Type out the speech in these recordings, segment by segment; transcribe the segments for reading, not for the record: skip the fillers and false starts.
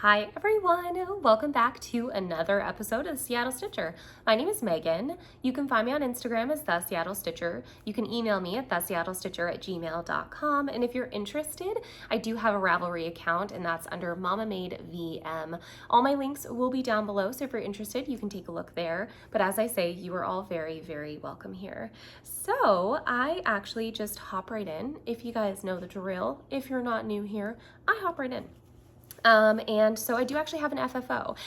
Hi everyone, welcome back to another episode of Seattle Stitcher. My name is Megan. You can find me on Instagram as The Seattle Stitcher. You can email me at theseattlestitcher@gmail.com. And if you're interested, I do have a Ravelry account and that's under Mama Made VM. All my links will be down below, so if you're interested, you can take a look there. But as I say, you are all very, very welcome here. So I actually just hop right in. If you guys know the drill, if you're not new here, I hop right in. And so I do actually have an FFO.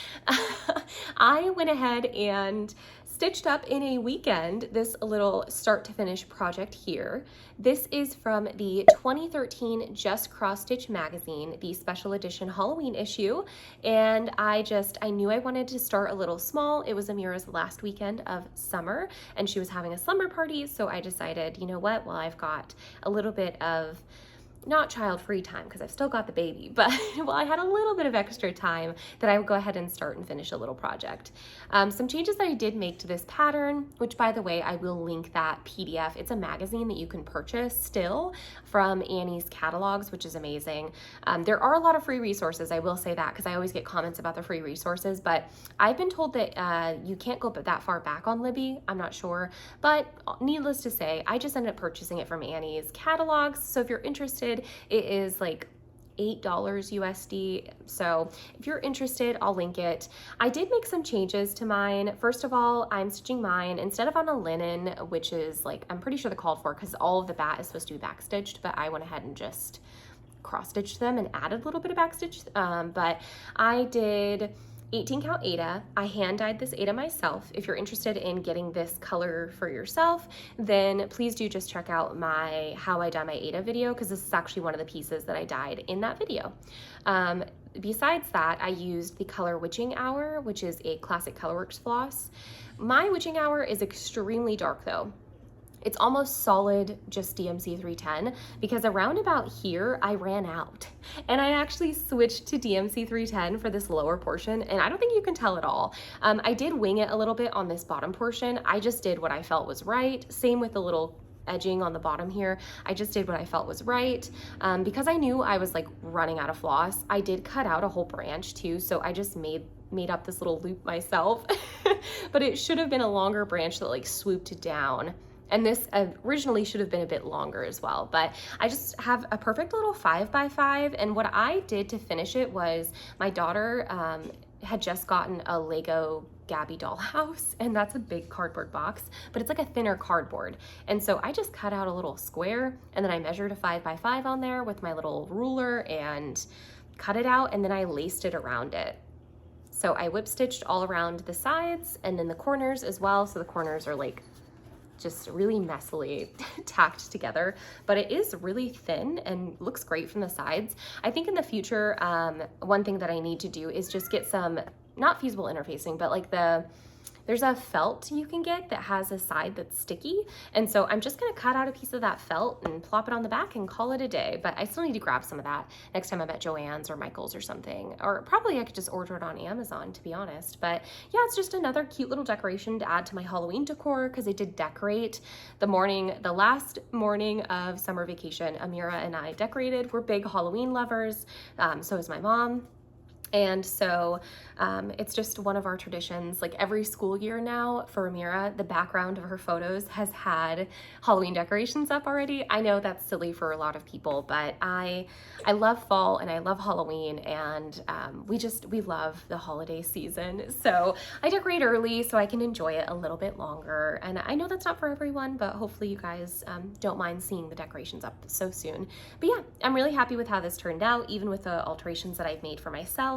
I went ahead and stitched up in a weekend this little start to finish project here. This is from the 2013 Just Cross Stitch magazine, the special edition Halloween issue. And I knew I wanted to start a little small. It was Amira's last weekend of summer and she was having a slumber party. So I decided, you know what, well, I've got a little bit of not child-free time because I've still got the baby, but well, I had a little bit of extra time that I would go ahead and start and finish a little project. Some changes that I did make to this pattern, which by the way, I will link that PDF. It's a magazine that you can purchase still from Annie's catalogs, which is amazing. There are a lot of free resources, I will say that, because I always get comments about the free resources, but I've been told that you can't go that far back on Libby. I'm not sure, but needless to say, I just ended up purchasing it from Annie's catalogs. So if you're interested, it is like $8 USD. So if you're interested, I'll link it. I did make some changes to mine. First of all, I'm stitching mine instead of on a linen, which is like, I'm pretty sure the called for because all of the bat is supposed to be backstitched, but I went ahead and just cross-stitched them and added a little bit of backstitch. But I did 18 count Aida. I hand dyed this Aida myself. If you're interested in getting this color for yourself, then please do just check out my how I dye my Aida video, because this is actually one of the pieces that I dyed in that video. Besides that, I used the color Witching Hour, which is a classic Colorworks floss. My Witching Hour is extremely dark though. It's almost solid just DMC 310 because around about here I ran out and I actually switched to DMC 310 for this lower portion, and I don't think you can tell at all. I did wing it a little bit on this bottom portion. I just did what I felt was right. Same with the little edging on the bottom here. I just did what I felt was right. Because I knew I was like running out of floss, I did cut out a whole branch too, so I just made up this little loop myself. But it should have been a longer branch that like swooped down. And this originally should have been a bit longer as well, but I just have a perfect little 5x5. And what I did to finish it was my daughter had just gotten a Lego Gabby dollhouse, and that's a big cardboard box, but it's like a thinner cardboard. And so I just cut out a little square and then I measured a 5x5 on there with my little ruler and cut it out, and then I laced it around it. So I whip stitched all around the sides and then the corners as well. So the corners are like just really messily tacked together, but it is really thin and looks great from the sides. I think in the future, one thing that I need to do is just get some, not fusible interfacing, but like there's a felt you can get that has a side that's sticky. And so I'm just gonna cut out a piece of that felt and plop it on the back and call it a day. But I still need to grab some of that next time I'm at Joann's or Michael's or something. Or probably I could just order it on Amazon, to be honest. But yeah, it's just another cute little decoration to add to my Halloween decor, because I did decorate the last morning of summer vacation. Amira and I decorated. We're big Halloween lovers. So is my mom. And so it's just one of our traditions. Like every school year now for Amira, the background of her photos has had Halloween decorations up already. I know that's silly for a lot of people, but I love fall and I love Halloween, and we love the holiday season. So I decorate early so I can enjoy it a little bit longer. And I know that's not for everyone, but hopefully you guys don't mind seeing the decorations up so soon. But yeah, I'm really happy with how this turned out, even with the alterations that I've made for myself.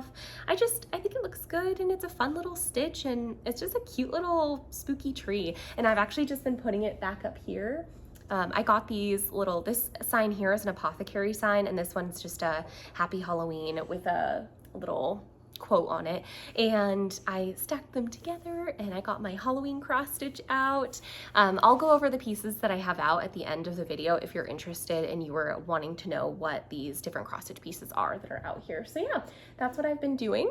I think it looks good and it's a fun little stitch and it's just a cute little spooky tree. And I've actually just been putting it back up here. I got this sign here is an apothecary sign, and this one's just a happy Halloween with a little quote on it, and I stacked them together and I got my Halloween cross stitch out. I'll go over the pieces that I have out at the end of the video if you're interested and you were wanting to know what these different cross stitch pieces are that are out here. So yeah, that's what I've been doing.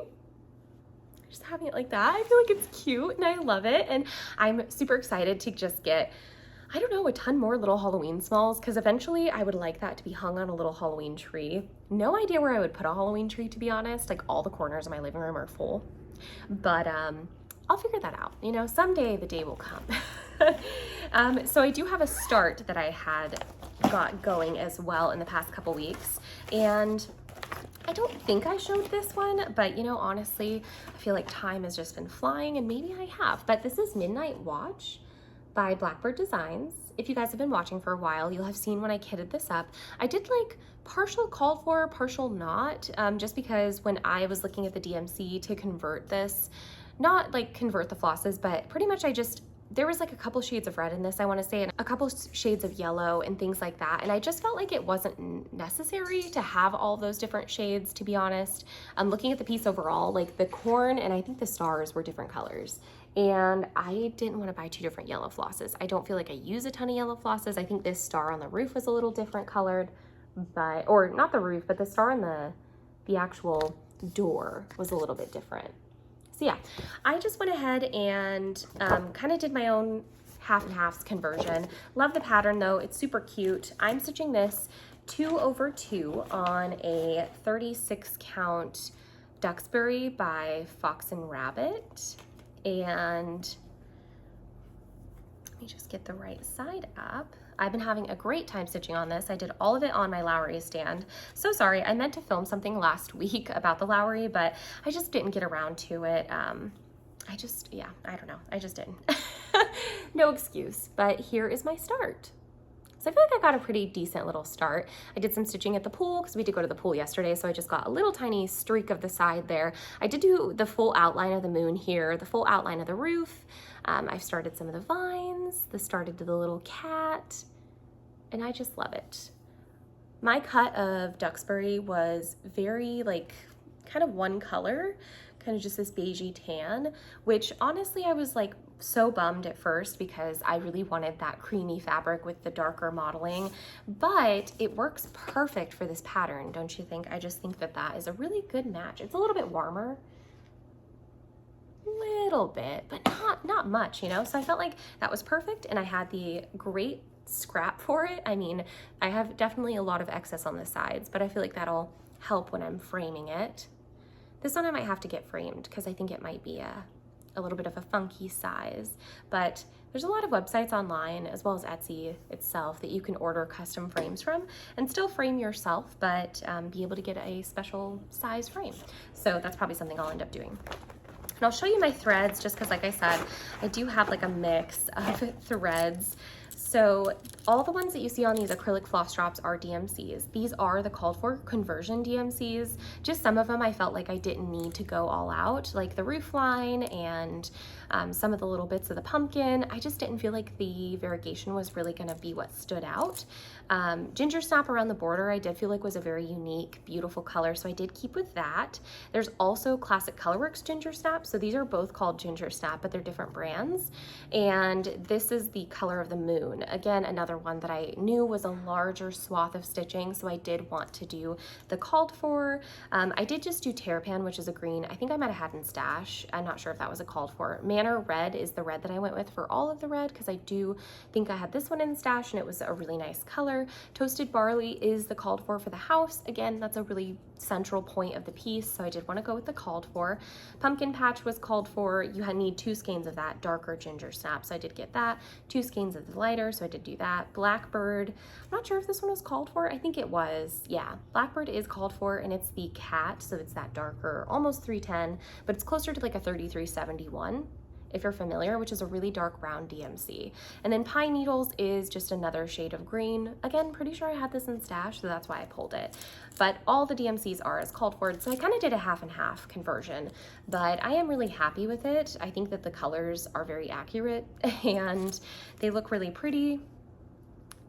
Just having it like that. I feel like it's cute and I love it, and I'm super excited to just get I don't know, a ton more little Halloween smalls, because eventually I would like that to be hung on a little Halloween tree. No idea where I would put a Halloween tree, to be honest. Like, all the corners of my living room are full. But I'll figure that out. You know, someday the day will come. So I do have a start that I had got going as well in the past couple weeks. And I don't think I showed this one, but you know, honestly, I feel like time has just been flying, and maybe I have. But this is Midnight Watch by Blackbird Designs. If you guys have been watching for a while, you'll have seen when I kitted this up. I did like partial called for, partial not, just because when I was looking at the DMC to convert this, not like convert the flosses, but pretty much there was like a couple shades of red in this, I want to say, and a couple shades of yellow and things like that. And I just felt like it wasn't necessary to have all those different shades, to be honest. I'm looking at the piece overall, like the corn and I think the stars were different colors. And I didn't want to buy two different yellow flosses. I don't feel like I use a ton of yellow flosses. I think this star on the roof was a little different colored, but, or not the roof, but the star on the actual door was a little bit different. So yeah, I just went ahead and kind of did my own half and halves conversion. Love the pattern though, it's super cute. I'm stitching this 2/2 on a 36 count Duxbury by Fox and Rabbit. And let me just get the right side up. I've been having a great time stitching on this. I did all of it on my Lowry stand. So sorry, I meant to film something last week about the Lowry, but I just didn't get around to it. I don't know, I just didn't. No excuse, but here is my start. So I feel like I got a pretty decent little start. I did some stitching at the pool because we did go to the pool yesterday, so I just got a little tiny streak of the side there. I did do the full outline of the moon here, the full outline of the roof. I've started some of the vines, started the little cat, and I just love it. My cut of Duxbury was very like kind of one color, kind of just this beigey tan, which honestly I was like so bummed at first because I really wanted that creamy fabric with the darker modeling, but it works perfect for this pattern, don't you think? I just think that that is a really good match. It's a little bit warmer, little bit, but not much, you know? So I felt like that was perfect, and I had the great scrap for it. I mean, I have definitely a lot of excess on the sides, but I feel like that'll help when I'm framing it. This one I might have to get framed because I think it might be a little bit of a funky size, but there's a lot of websites online as well as Etsy itself that you can order custom frames from and still frame yourself, but be able to get a special size frame. So that's probably something I'll end up doing. And I'll show you my threads just because, like I said, I do have like a mix of threads. So all the ones that you see on these acrylic floss drops are DMCs. These are the called for conversion DMCs. Just some of them I felt like I didn't need to go all out, like the roof line and some of the little bits of the pumpkin. I just didn't feel like the variegation was really gonna be what stood out. Ginger snap around the border I did feel like was a very unique, beautiful color, so I did keep with that. There's also Classic Colorworks Ginger Snap, so these are both called Ginger Snap, but they're different brands. And this is the color of the moon. Again, another one that I knew was a larger swath of stitching, so I did want to do the called for. I did just do Terrapin, which is a green. I think I might have had in stash. I'm not sure if that was a called for. Manor Red is the red that I went with for all of the red, because I do think I had this one in stash and it was a really nice color. Toasted Barley is the called for the house. Again, that's a really central point of the piece, so I did want to go with the called for. Pumpkin Patch was called for. You need 2 skeins of that darker Ginger Snap, so I did get that. 2 skeins of the lighter, so I did do that. Blackbird, I'm not sure if this one was called for. I think it was. Yeah, Blackbird is called for, and it's the cat, so it's that darker, almost 310, but it's closer to like a 3371. If you're familiar, which is a really dark brown DMC. And then Pine Needles is just another shade of green. Again, pretty sure I had this in stash, so that's why I pulled it. But all the DMCs are as called for, so I kind of did a half and half conversion, but I am really happy with it. I think that the colors are very accurate and they look really pretty.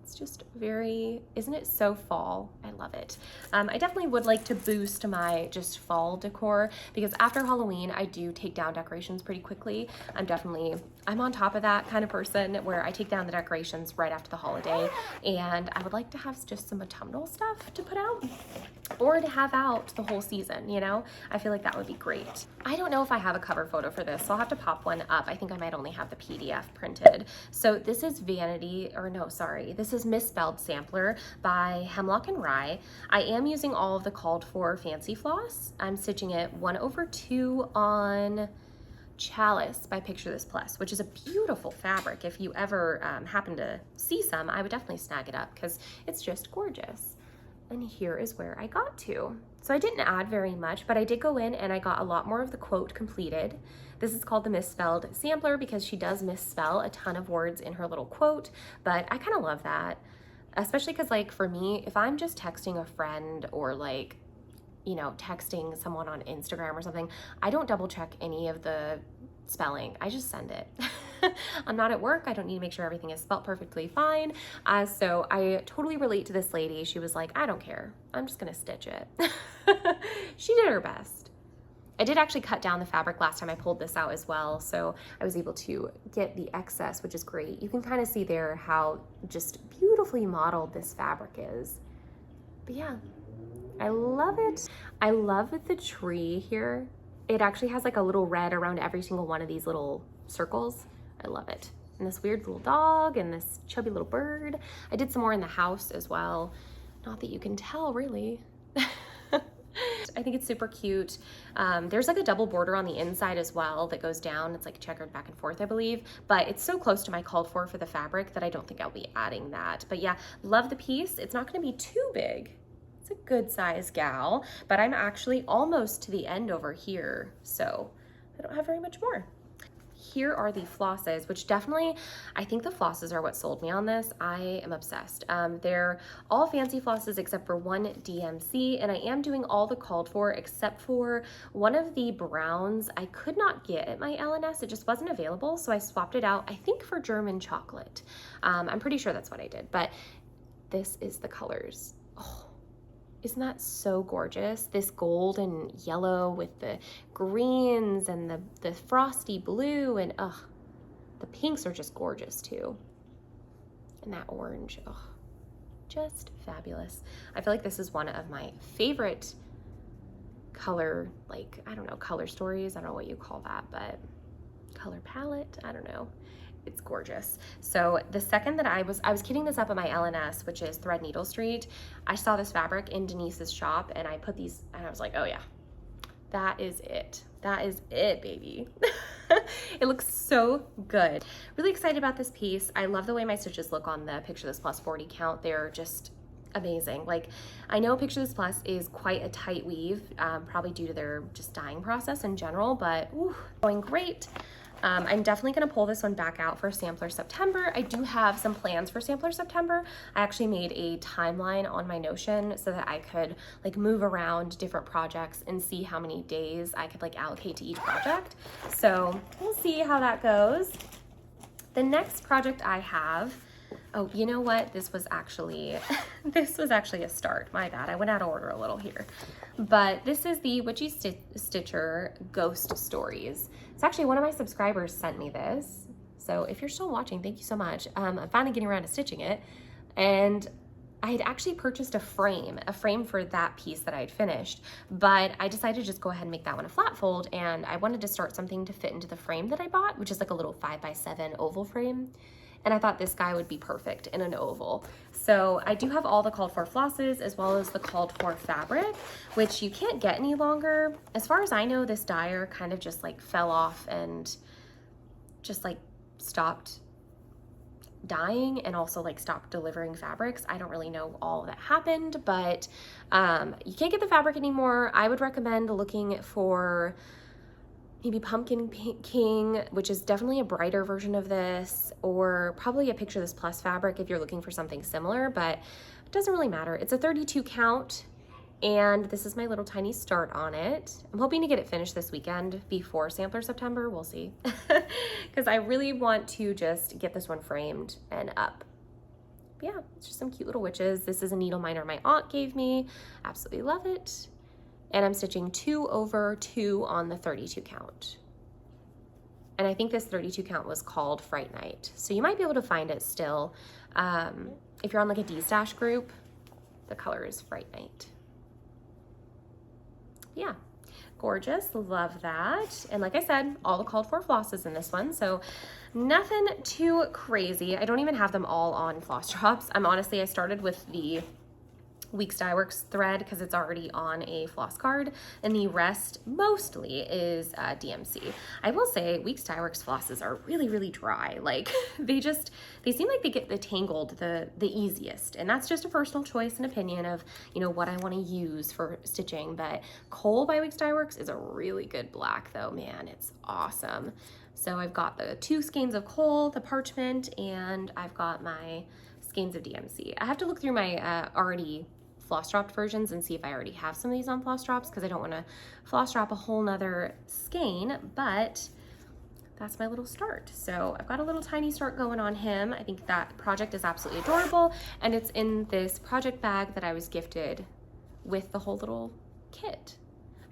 It's just very, isn't it so fall? I love it. I definitely would like to boost my just fall decor, because after Halloween, I do take down decorations pretty quickly. I'm on top of that kind of person where I take down the decorations right after the holiday, and I would like to have just some autumnal stuff to put out. or to have out the whole season, you know? I feel like that would be great. I don't know if I have a cover photo for this, so I'll have to pop one up. I think I might only have the PDF printed. So this is this is Missell Sampler by Hemlock and Rye. I am using all of the called for fancy floss. I'm stitching it 1/2 on Chalice by Picture This Plus, which is a beautiful fabric. If you ever happen to see some, I would definitely snag it up because it's just gorgeous. And here is where I got to. So I didn't add very much, but I did go in and I got a lot more of the quote completed. This is called the Missell Sampler because she does misspell a ton of words in her little quote, but I kind of love that, especially because like for me, if I'm just texting a friend or like, you know, texting someone on Instagram or something, I don't double check any of the spelling. I just send it. I'm not at work. I don't need to make sure everything is spelt perfectly fine. So I totally relate to this lady. She was like, I don't care. I'm just gonna stitch it. She did her best. I did actually cut down the fabric last time I pulled this out as well, so I was able to get the excess, which is great. You can kind of see there how just beautifully modeled this fabric is. But yeah, I love it. I love the tree here. It actually has like a little red around every single one of these little circles. I love it. And this weird little dog and this chubby little bird. I did some more in the house as well. Not that you can tell really. I think it's super cute. There's like a double border on the inside as well that goes down. It's like checkered back and forth, I believe, but it's so close to my called for the fabric that I don't think I'll be adding that. But yeah, love the piece. It's not gonna be too big. It's a good size gal, but I'm actually almost to the end over here, so I don't have very much more. Here are the flosses, which definitely, I think the flosses are what sold me on this. I am obsessed. They're all fancy flosses except for one DMC, and I am doing all the called for except for one of the browns I could not get at my LNS. It just wasn't available, so I swapped it out, I think for German chocolate. I'm pretty sure that's what I did, but this is the colors. Oh, isn't that so gorgeous? This gold and yellow with the greens and the frosty blue, and the pinks are just gorgeous too. And that orange, just fabulous. I feel like this is one of my favorite color, like, I don't know, color stories. I don't know what you call that, but color palette, I don't know. It's gorgeous. So the second that I was kitting this up at my LNS, which is Thread Needle Street, I saw this fabric in Denise's shop and I put these, and I was like, oh yeah, that is it. That is it, baby. It looks so good. Really excited about this piece. I love the way my stitches look on the Picture This Plus 40 count. They're just amazing. Like, I know Picture This Plus is quite a tight weave, probably due to their just dyeing process in general, but going great. I'm definitely going to pull this one back out for Sampler September. I do have some plans for Sampler September. I actually made a timeline on my Notion so that I could like move around different projects and see how many days I could like allocate to each project. So we'll see how that goes. The next project I have, oh, you know what? This was actually a start. My bad. I went out of order a little here. But this is the Witchy Stitcher Ghost Stories. It's actually one of my subscribers sent me this. So if you're still watching, thank you so much. I'm finally getting around to stitching it. And I had actually purchased a frame for that piece that I had finished, but I decided to just go ahead and make that one a flat fold, and I wanted to start something to fit into the frame that I bought, which is like a little 5x7 oval frame. And I thought this guy would be perfect in an oval. So I do have all the called for flosses as well as the called for fabric, which you can't get any longer. As far as I know, this dyer kind of just like fell off and just like stopped dyeing and also like stopped delivering fabrics. I don't really know all that happened, but you can't get the fabric anymore. I would recommend looking for maybe Pumpkin King, which is definitely a brighter version of this, or probably a Picture This Plus fabric if you're looking for something similar, but it doesn't really matter. It's a 32 count, and this is my little tiny start on it. I'm hoping to get it finished this weekend before Sampler September. We'll see, because I really want to just get this one framed and up. But yeah, it's just some cute little witches. This is a needle miner my aunt gave me. Absolutely love it. And I'm stitching 2/2 on the 32 count. And I think this 32 count was called Fright Night. So you might be able to find it still. If you're on like a D-stash group, the color is Fright Night. Yeah, gorgeous, love that. And like I said, all the called for flosses in this one, so nothing too crazy. I don't even have them all on floss drops. I started with the Weeks Dye Works thread because it's already on a floss card, and the rest mostly is DMC. I will say Weeks Dye Works flosses are really, really dry. Like they seem like they get the tangled the easiest, and that's just a personal choice and opinion of, you know, what I want to use for stitching. But Coal by Weeks Dye Works is a really good black though, man, it's awesome. So I've got the 2 skeins of Coal, the parchment, and I've got my skeins of DMC. I have to look through my already floss dropped versions and see if I already have some of these on floss drops, because I don't want to floss drop a whole nother skein, but that's my little start. So I've got a little tiny start going on him. I think that project is absolutely adorable, and it's in this project bag that I was gifted with the whole little kit.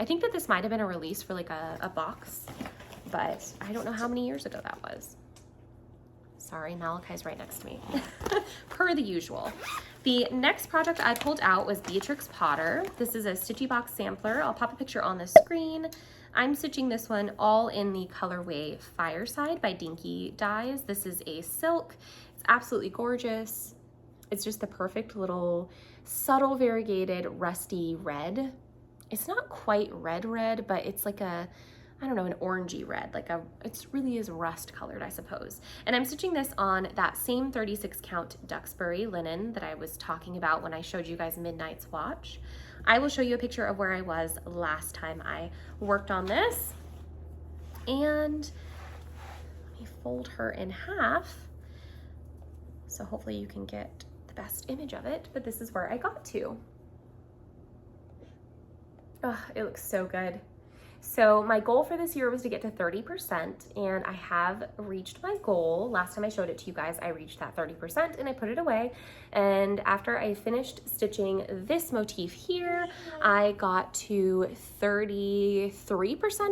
I think that this might have been a release for like a box, but I don't know how many years ago that was. Sorry, Malachi's right next to me, per the usual. The next project I pulled out was Beatrix Potter. This is a Stitchy Box sampler. I'll pop a picture on the screen. I'm stitching this one all in the colorway Fireside by Dinky Dyes. This is a silk. It's absolutely gorgeous. It's just the perfect little subtle variegated rusty red. It's not quite red, but it's like a, I don't know, an orangey red, like it really is rust colored, I suppose. And I'm stitching this on that same 36 count Duxbury linen that I was talking about when I showed you guys Midnight Swatch. I will show you a picture of where I was last time I worked on this. And let me fold her in half, so hopefully you can get the best image of it, but this is where I got to. Oh, it looks so good. So my goal for this year was to get to 30%, and I have reached my goal. Last time I showed it to you guys, I reached that 30% and I put it away. And after I finished stitching this motif here, I got to 33%,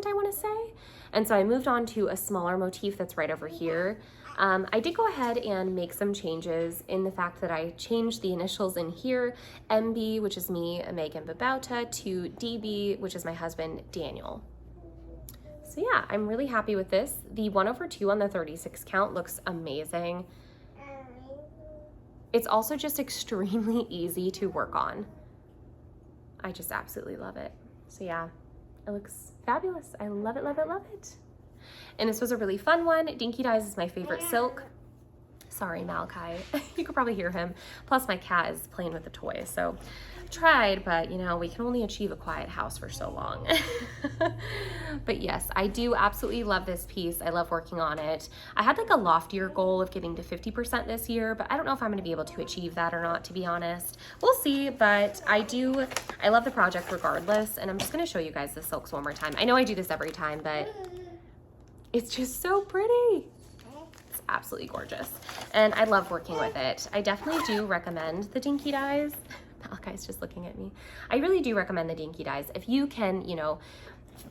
I want to say. And so I moved on to a smaller motif that's right over here. I did go ahead and make some changes in the fact that I changed the initials in here, MB, which is me, Megan Babauta, to DB, which is my husband, Daniel. So yeah, I'm really happy with this. The 1/2 on the 36 count looks amazing. It's also just extremely easy to work on. I just absolutely love it. So yeah, it looks fabulous. I love it, love it, love it. And this was a really fun one. Dinky Dyes is my favorite silk. Sorry, Malachi. You could probably hear him. Plus my cat is playing with the toy. So I tried, but you know, we can only achieve a quiet house for so long. But yes, I do absolutely love this piece. I love working on it. I had like a loftier goal of getting to 50% this year, but I don't know if I'm gonna be able to achieve that or not, to be honest. We'll see, but I love the project regardless. And I'm just gonna show you guys the silks one more time. I know I do this every time, but it's just so pretty. It's absolutely gorgeous. And I love working with it. I definitely do recommend the Dinky Dyes. Malachi's just looking at me. I really do recommend the Dinky Dyes. If you can, you know,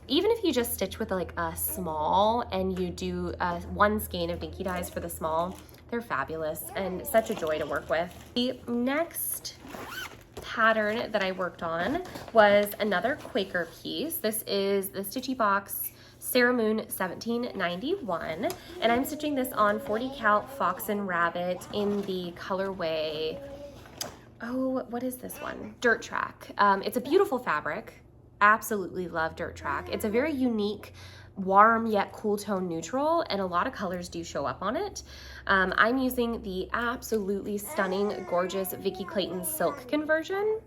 even if you just stitch with like a small and you do 1 skein of Dinky Dyes for the small, they're fabulous and such a joy to work with. The next pattern that I worked on was another Quaker piece. This is the Stitchy Box Sarah Moon 1791, and I'm stitching this on 40 count Fox and Rabbit in the colorway, oh, what is this one? Dirt Track. It's a beautiful fabric. Absolutely love Dirt Track. It's a very unique, warm yet cool tone neutral, and a lot of colors do show up on it. I'm using the absolutely stunning, gorgeous Vicky Clayton silk conversion.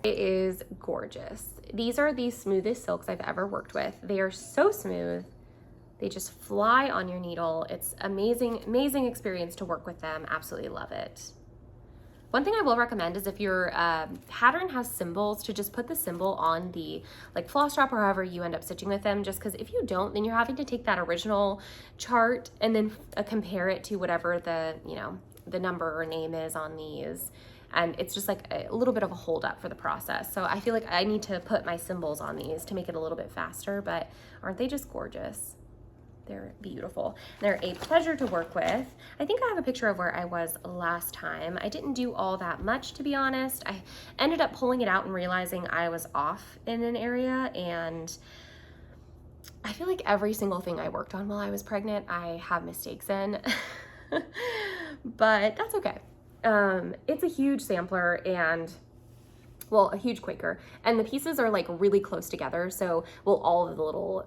It is gorgeous. These are the smoothest silks I've ever worked with. They are so smooth. They just fly on your needle. It's amazing, amazing experience to work with them. Absolutely love it. One thing I will recommend is if your pattern has symbols, to just put the symbol on the like floss drop or however you end up stitching with them, just because if you don't, then you're having to take that original chart and then compare it to whatever the, you know, the number or name is on these. And it's just like a little bit of a hold up for the process. So I feel like I need to put my symbols on these to make it a little bit faster, but aren't they just gorgeous? They're beautiful. They're a pleasure to work with. I think I have a picture of where I was last time. I didn't do all that much, to be honest. I ended up pulling it out and realizing I was off in an area, and I feel like every single thing I worked on while I was pregnant, I have mistakes in, but that's okay. It's a huge sampler and, well, a huge Quaker, and the pieces are like really close together. So, well, all of the little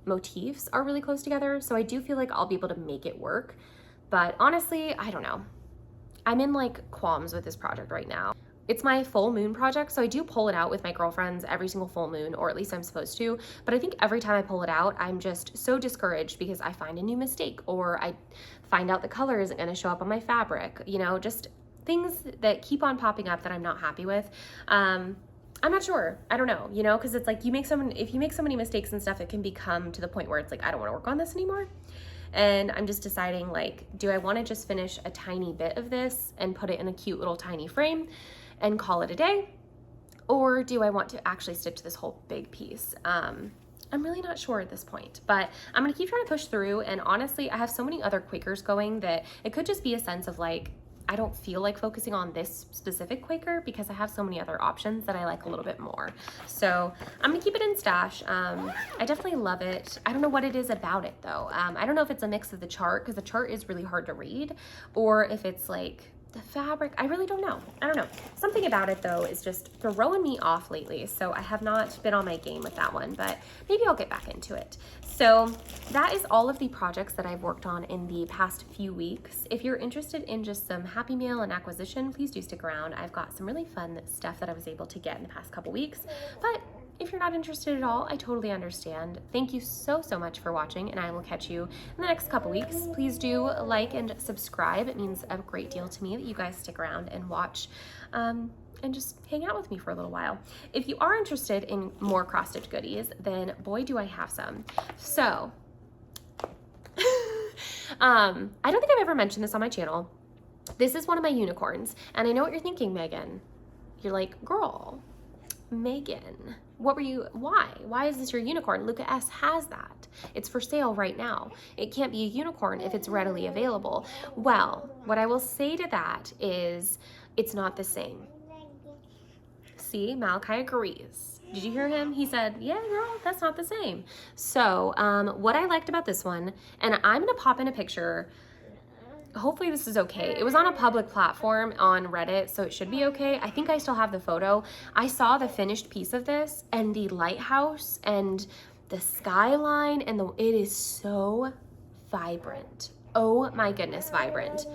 motifs are really close together. So I do feel like I'll be able to make it work. But honestly, I don't know. I'm in like qualms with this project right now. It's my full moon project, so I do pull it out with my girlfriends every single full moon, or at least I'm supposed to. But I think every time I pull it out, I'm just so discouraged because I find a new mistake, or I find out the color isn't gonna show up on my fabric, you know, just things that keep on popping up that I'm not happy with. I'm not sure. I don't know, you know, because it's like if you make so many mistakes and stuff, it can become to the point where it's like, I don't want to work on this anymore. And I'm just deciding, like, do I want to just finish a tiny bit of this and put it in a cute little tiny frame and call it a day? Or do I want to actually stitch this whole big piece? I'm really not sure at this point, but I'm gonna keep trying to push through. And honestly, I have so many other Quakers going that it could just be a sense of like, I don't feel like focusing on this specific Quaker because I have so many other options that I like a little bit more. So I'm gonna keep it in stash. I definitely love it. I don't know what it is about it though. I don't know if it's a mix of the chart, because the chart is really hard to read, or if it's like the fabric. I really don't know. I don't know. Something about it though is just throwing me off lately. So I have not been on my game with that one, but maybe I'll get back into it. So that is all of the projects that I've worked on in the past few weeks. If you're interested in just some happy mail and acquisition, please do stick around. I've got some really fun stuff that I was able to get in the past couple weeks, but if you're not interested at all, I totally understand. Thank you so much for watching, and I will catch you in the next couple weeks. Please do like and subscribe. It means a great deal to me that you guys stick around and watch and just hang out with me for a little while. If you are interested in more cross stitch goodies, then boy, do I have some. So, I don't think I've ever mentioned this on my channel. This is one of my unicorns, and I know what you're thinking, Megan. You're like, girl, Megan, why is this your unicorn? Luca S has that. It's for sale right now. It can't be a unicorn if it's readily available. Well, what I will say to that is it's not the same. See, Malachi agrees. Did you hear him? He said, yeah, girl, that's not the same. So what I liked about this one, and I'm gonna pop in a picture. Hopefully this is okay. It was on a public platform on Reddit, so it should be okay. I think I still have the photo. I saw the finished piece of this and the lighthouse and the skyline, and it is so vibrant. Oh my goodness, vibrant.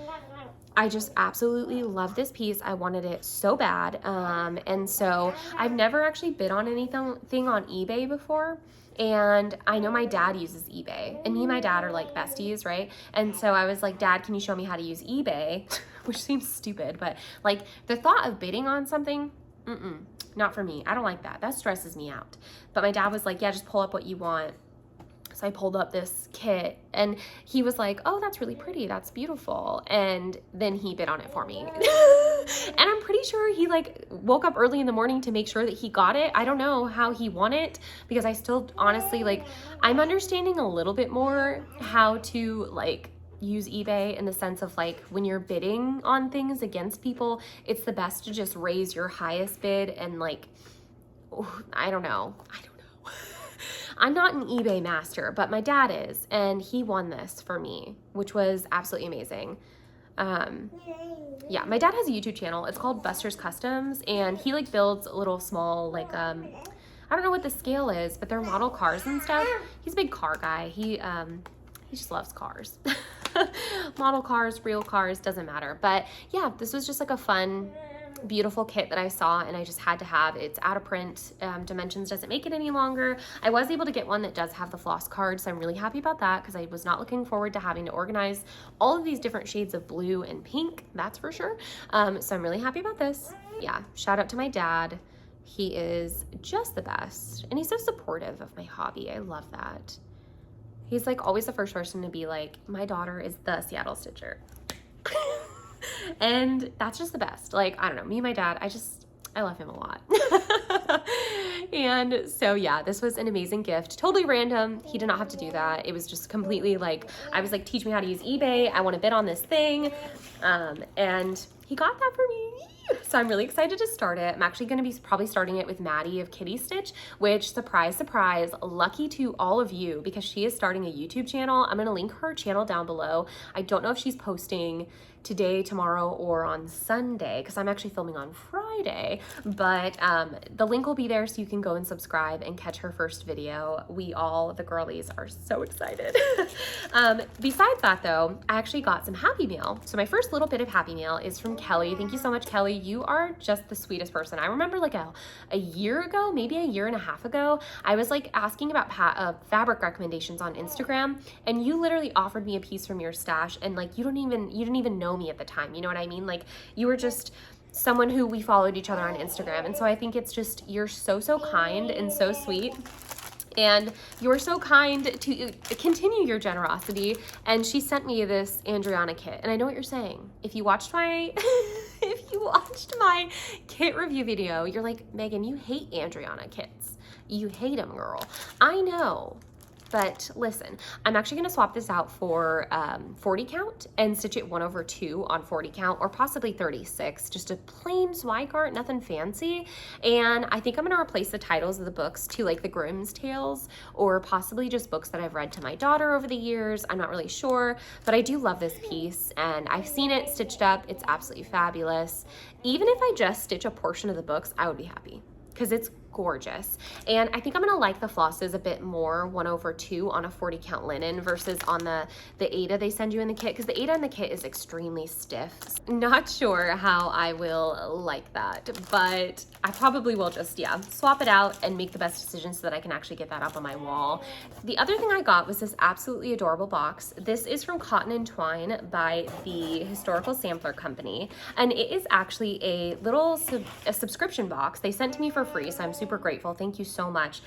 I just absolutely love this piece. I wanted it so bad. And so I've never actually bid on anything on eBay before. And I know my dad uses eBay, and me and my dad are like besties, right? And so I was like, Dad, can you show me how to use eBay? Which seems stupid, but like the thought of bidding on something, not for me. I don't like that. That stresses me out. But my dad was like, yeah, just pull up what you want. So I pulled up this kit, and he was like, oh, that's really pretty. That's beautiful. And then he bid on it for me. And I'm pretty sure he like woke up early in the morning to make sure that he got it. I don't know how he won it, because I still honestly, like, I'm understanding a little bit more how to like use eBay in the sense of like when you're bidding on things against people, it's the best to just raise your highest bid and like, I don't know. I'm not an eBay master, but my dad is, and he won this for me, which was absolutely amazing. Yeah, my dad has a YouTube channel. It's called Buster's Customs, and he like builds little small like I don't know what the scale is, but they're model cars and stuff. He's a big car guy. He just loves cars. Model cars, real cars, doesn't matter. But yeah, this was just like a fun, beautiful kit that I saw, and I just had to have. It's out of print. Dimensions doesn't make it any longer. I was able to get one that does have the floss card, so I'm really happy about that, because I was not looking forward to having to organize all of these different shades of blue and pink, that's for sure. So I'm really happy about this. Yeah, shout out to my dad. He is just the best, and he's so supportive of my hobby. I love that. He's like always the first person to be like, my daughter is the Seattle Stitcher. And that's just the best. Like, I don't know, me and my dad, I love him a lot. And so yeah, this was an amazing gift. Totally random. He did not have to do that. It was just completely like, I was like, teach me how to use eBay. I want to bid on this thing. And he got that for me. So I'm really excited to start it. I'm actually going to be probably starting it with Maddie of Kitty Stitch, which, surprise, surprise, lucky to all of you, because she is starting a YouTube channel. I'm going to link her channel down below. I don't know if she's posting today, tomorrow, or on Sunday, because I'm actually filming on Friday, but the link will be there so you can go and subscribe and catch her first video. We all, the girlies, are so excited. Besides that though, I actually got some Happy Meal. So my first little bit of Happy Meal is from Kelly. Thank you so much, Kelly. You are just the sweetest person. I remember like a year ago, maybe a year and a half ago, I was like asking about fabric recommendations on Instagram, and you literally offered me a piece from your stash, and like you didn't even know me at the time, you know what I mean? Like you were just someone who we followed each other on Instagram, and so I think it's just, you're so kind and so sweet, and you're so kind to continue your generosity. And she sent me this Andriana kit, and I know what you're saying. If you watched my if you watched my kit review video, you're like, Megan, you hate Andriana kits. You hate them, girl. I know. But listen, I'm actually going to swap this out for 40 count and stitch it 1/2 on 40 count, or possibly 36, just a plain Zweigardt, nothing fancy. And I think I'm going to replace the titles of the books to like the Grimm's Tales, or possibly just books that I've read to my daughter over the years. I'm not really sure, but I do love this piece, and I've seen it stitched up. It's absolutely fabulous. Even if I just stitch a portion of the books, I would be happy, because it's gorgeous. And I think I'm gonna like the flosses a bit more 1/2 on a 40 count linen versus on the Aida they send you in the kit, because the Aida in the kit is extremely stiff. Not sure how I will like that, but I probably will just, yeah, swap it out and make the best decision so that I can actually get that up on my wall. The other thing I got was this absolutely adorable box. This is from Cotton and Twine by the Historical Sampler Company, and it is actually a little subscription box they sent to me for free, so I'm super grateful. Thank you so much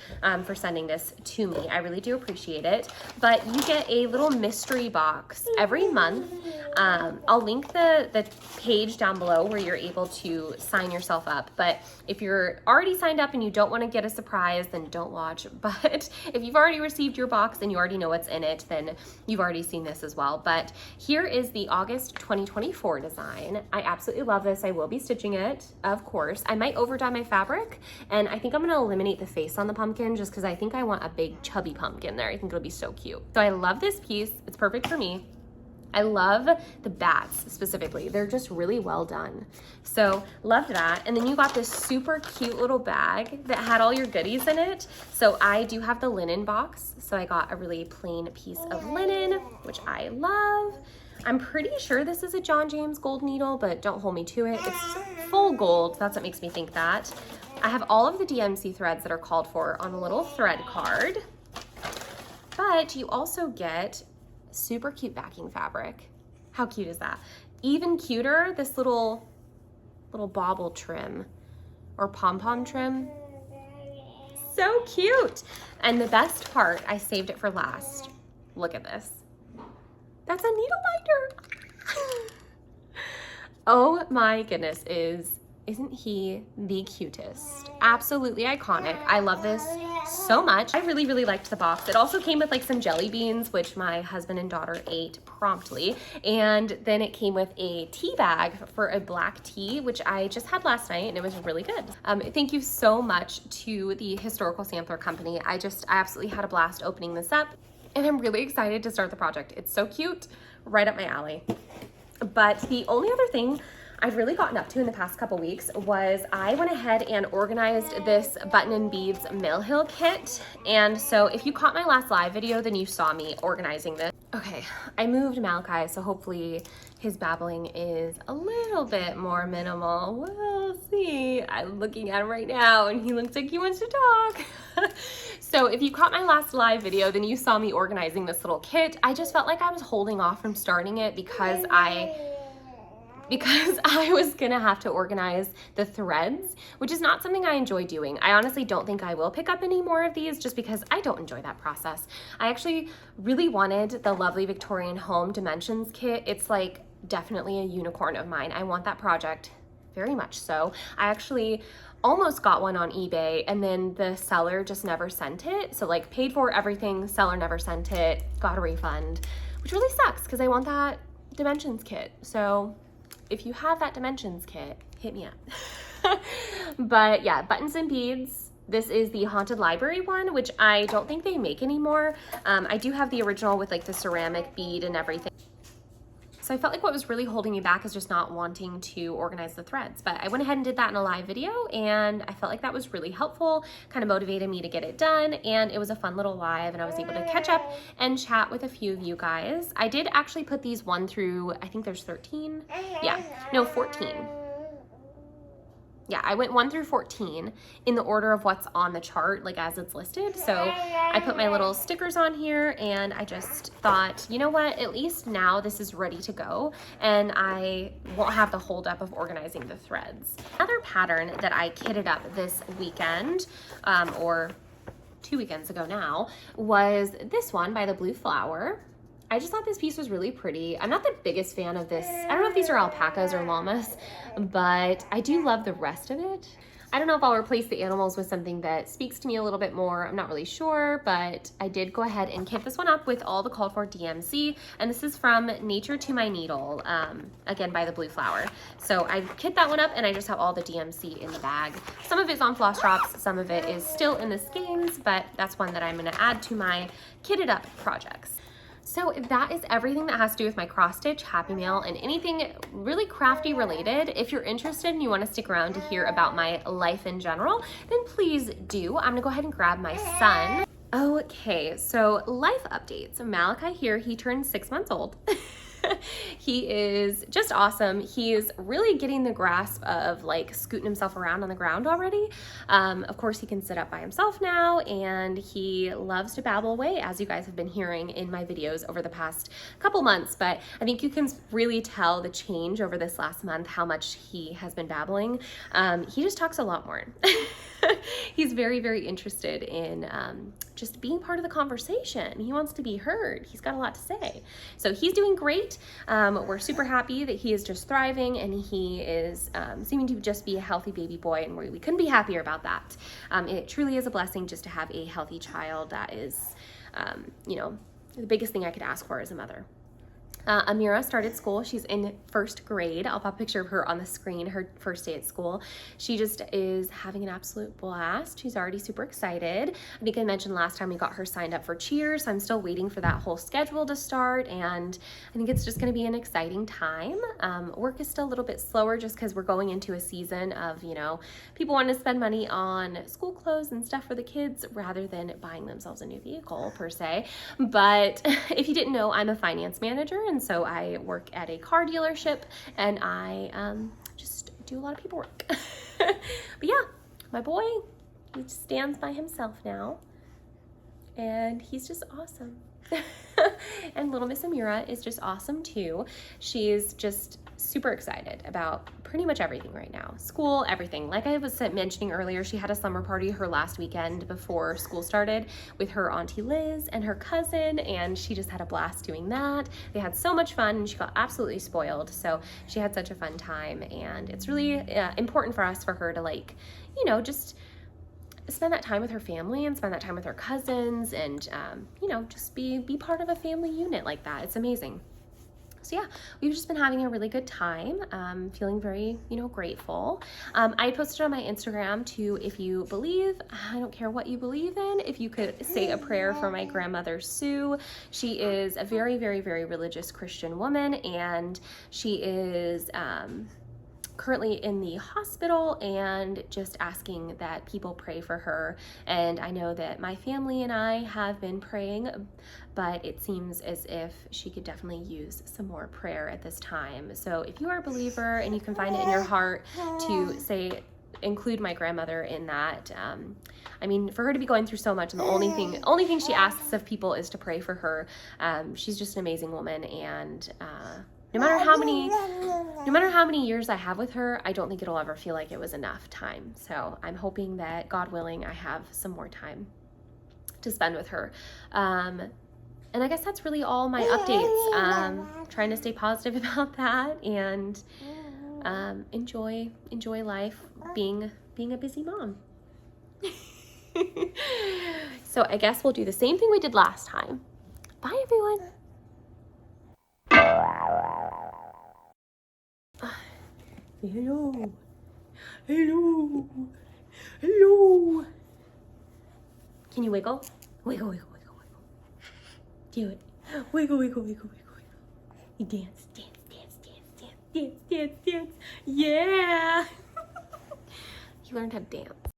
for sending this to me. I really do appreciate it. But you get a little mystery box every month. I'll link the page down below where you're able to sign yourself up. But if you're already signed up and you don't want to get a surprise, then don't watch. But if you've already received your box and you already know what's in it, then you've already seen this as well. But here is the August 2024 design. I absolutely love this. I will be stitching it, of course. I might over dye my fabric, and I think I'm gonna eliminate the face on the pumpkin just because I think I want a big chubby pumpkin there. I think it'll be so cute. So I love this piece. It's perfect for me. I love the bats specifically. They're just really well done. So loved that. And then you got this super cute little bag that had all your goodies in it. So I do have the linen box. So I got a really plain piece of linen, which I love. I'm pretty sure this is a John James gold needle, but don't hold me to it. It's full gold. That's what makes me think that. I have all of the DMC threads that are called for on a little thread card. But you also get super cute backing fabric. How cute is that? Even cuter, this little bauble trim or pom-pom trim. So cute. And the best part, I saved it for last. Look at this. That's a needle binder. Oh my goodness, isn't he the cutest? Absolutely iconic. I love this so much. I really, really liked the box. It also came with like some jelly beans, which my husband and daughter ate promptly. And then it came with a tea bag for a black tea, which I just had last night, and it was really good. Thank you so much to the Historical Sampler Company. I absolutely had a blast opening this up, and I'm really excited to start the project. It's so cute, right up my alley. But the only other thing I've really gotten up to in the past couple weeks was I went ahead and organized this Button and Beads Mill Hill kit. And so if you caught my last live video, then you saw me organizing this. Okay, I moved Malachi, so hopefully his babbling is a little bit more minimal. We'll see. I'm looking at him right now and he looks like he wants to talk. So if you caught my last live video, then you saw me organizing this little kit. I just felt like I was holding off from starting it because I was gonna have to organize the threads, which is not something I enjoy doing. I honestly don't think I will pick up any more of these just because I don't enjoy that process. I actually really wanted the lovely Victorian Home Dimensions kit. It's like definitely a unicorn of mine. I want that project very much so. I actually almost got one on eBay, and then the seller just never sent it. So like paid for everything, seller never sent it, got a refund, which really sucks because I want that dimensions kit. So if you have that dimensions kit, hit me up. But yeah, buttons and beads. This is the Haunted Library one, which I don't think they make anymore. I do have the original with like the ceramic bead and everything. So I felt like what was really holding me back is just not wanting to organize the threads. But I went ahead and did that in a live video, and I felt like that was really helpful, kind of motivated me to get it done, and it was a fun little live, and I was able to catch up and chat with a few of you guys. I did actually put these 1 through, I think there's 13. Yeah, no, 14. Yeah, I went 1 through 14 in the order of what's on the chart, like as it's listed. So I put my little stickers on here, and I just thought, you know what, at least now this is ready to go, and I won't have the holdup of organizing the threads. Another pattern that I kitted up this weekend, or 2 weekends ago now, was this one by the Blue Flower. I just thought this piece was really pretty. I'm not the biggest fan of this. I don't know if these are alpacas or llamas, but I do love the rest of it. I don't know if I'll replace the animals with something that speaks to me a little bit more. I'm not really sure, but I did go ahead and kit this one up with all the called for DMC, and this is from Nature to My Needle, again by the Blue Flower. So I kit that one up, and I just have all the DMC in the bag. Some of it's on floss drops, some of it is still in the skeins, but that's one that I'm gonna add to my kitted up projects. So that is everything that has to do with my cross stitch, Happy Mail, and anything really crafty related. If you're interested and you want to stick around to hear about my life in general, then please do. I'm gonna go ahead and grab my son. Okay, so life updates. Malachi here, he turned 6 months old. He is just awesome. He's really getting the grasp of like scooting himself around on the ground already. Of course, he can sit up by himself now, and he loves to babble away, as you guys have been hearing in my videos over the past couple months. But I think you can really tell the change over this last month, how much he has been babbling. He just talks a lot more. He's very, very interested in just being part of the conversation. He wants to be heard. He's got a lot to say. So he's doing great. We're super happy that he is just thriving, and he is seeming to just be a healthy baby boy, and we couldn't be happier about that. It truly is a blessing just to have a healthy child. That is, you know, the biggest thing I could ask for as a mother. Amira started school. She's in 1st grade. I'll pop a picture of her on the screen, her first day at school. She just is having an absolute blast. She's already super excited. I think I mentioned last time we got her signed up for cheer, so I'm still waiting for that whole schedule to start, and I think it's just gonna be an exciting time. Work is still a little bit slower just because we're going into a season of, you know, people want to spend money on school clothes and stuff for the kids rather than buying themselves a new vehicle per se. But if you didn't know, I'm a finance manager, and so I work at a car dealership, and I just do a lot of paperwork. But yeah, my boy, he just stands by himself now, and he's just awesome. And little Miss Amira is just awesome too. She's just super excited about pretty much everything right now. School, everything. Like I was mentioning earlier, she had a summer party her last weekend before school started with her Auntie Liz and her cousin, and she just had a blast doing that. They had so much fun, and she got absolutely spoiled. So she had such a fun time, and it's really important for us, for her to, like, you know, just spend that time with her family and spend that time with her cousins, and you know, just be part of a family unit like that. It's amazing. So yeah, we've just been having a really good time, feeling very, you know, grateful. I posted on my Instagram too, if you believe, I don't care what you believe in, if you could say a prayer for my grandmother Sue. She is a very, very, very religious Christian woman, and she is currently in the hospital, and just asking that people pray for her. And I know that my family and I have been praying, but it seems as if she could definitely use some more prayer at this time. So if you are a believer and you can find it in your heart to say, include my grandmother in that. I mean, for her to be going through so much, and the only thing she asks of people is to pray for her. She's just an amazing woman, and no matter how many years I have with her, I don't think it'll ever feel like it was enough time. So I'm hoping that, God willing, I have some more time to spend with her. And I guess that's really all my updates. Trying to stay positive about that, and enjoy life being a busy mom. So I guess we'll do the same thing we did last time. Bye, everyone. Hello. Hello. Hello. Can you wiggle? Wiggle, wiggle, wiggle, wiggle. Do it. Wiggle, wiggle, wiggle, wiggle, wiggle. You dance, dance, dance, dance, dance, dance, dance, dance. Yeah. You learned how to dance.